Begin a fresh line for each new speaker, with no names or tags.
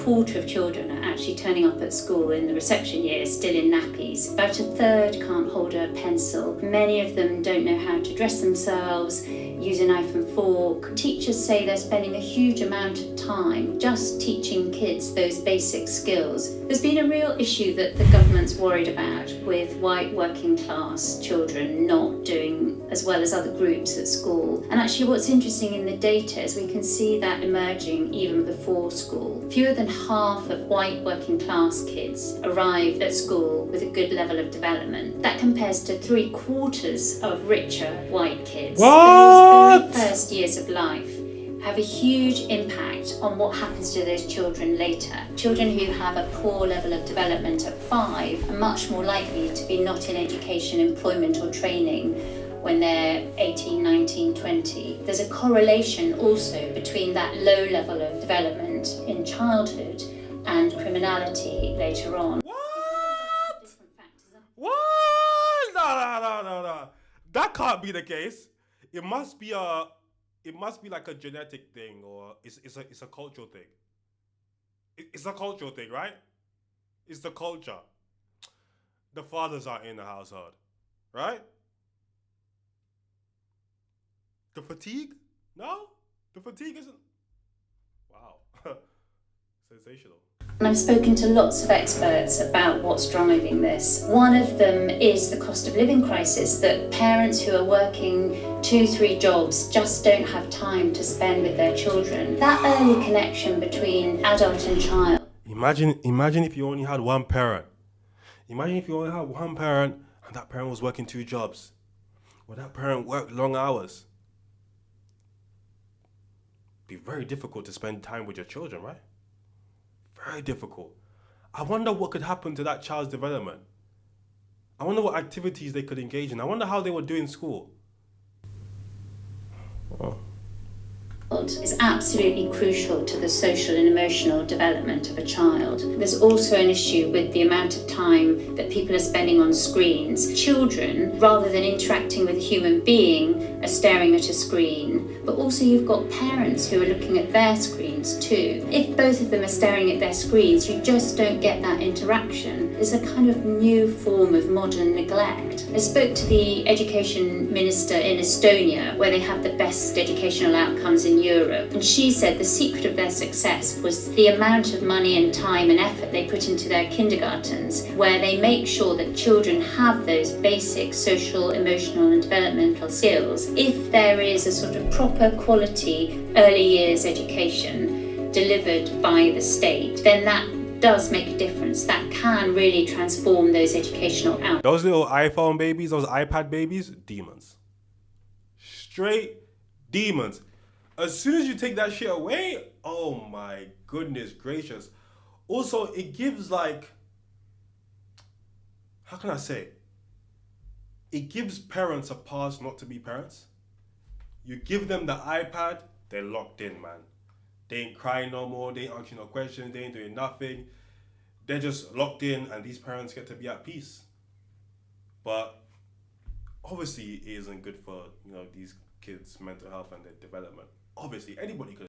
quarter of children are actually turning up at school in the reception year still in nappies. About a third can't hold a pencil. Many of them don't know how to dress themselves, use a knife and fork. Teachers say they're spending a huge amount of time just teaching kids those basic skills. There's been a real issue that the government's worried about with white working class children not doing as well as other groups at school. And actually what's interesting in the data is we can see that emerging even before school. Fewer than half of white working class kids arrive at school with a good level of development. That compares to 3/4 of richer white kids.
What?
Those very first years of life have a huge impact on what happens to those children later. Children who have a poor level of development at 5 are much more likely to be not in education, employment or training when they're 18, 19, 20. There's a correlation also between that low level of development in childhood and criminality later on.
What? What? No. That can't be the case. It must be like a genetic thing, or it's a cultural thing. It's a cultural thing, right? It's the culture. The fathers are in the household, right? The fatigue? No? The fatigue isn't. Wow. Sensational.
And I've spoken to lots of experts about what's driving this. One of them is the cost of living crisis, that parents who are working 2-3 jobs just don't have time to spend with their children. That early connection between adult and child.
Imagine if you only had one parent. Imagine if you only had one parent and that parent was working 2 jobs. Or that parent worked long hours. It'd be very difficult to spend time with your children, right? Very difficult. I wonder what could happen to that child's development. I wonder what activities they could engage in. I wonder how they would do in school. Oh.
Is absolutely crucial to the social and emotional development of a child. There's also an issue with the amount of time that people are spending on screens. Children, rather than interacting with a human being, are staring at a screen, but also you've got parents who are looking at their screens too. If both of them are staring at their screens, you just don't get that interaction. There's a kind of new form of modern neglect. I spoke to the education minister in Estonia, where they have the best educational outcomes in Europe, and she said the secret of their success was the amount of money and time and effort they put into their kindergartens, where they make sure that children have those basic social, emotional and developmental skills. If there is a sort of proper quality early years education delivered by the state, then that does make a difference. That can really transform those educational outcomes.
Those little iPhone babies, those iPad babies, demons. Straight demons. As soon as you take that shit away, oh my goodness gracious. Also, it gives like, how can I say? It gives parents a pass not to be parents. You give them the iPad, they're locked in, man. They ain't crying no more, they ain't answering no questions, they ain't doing nothing. They're just locked in, and these parents get to be at peace. But obviously it isn't good for, these kids' mental health and their development. Obviously anybody could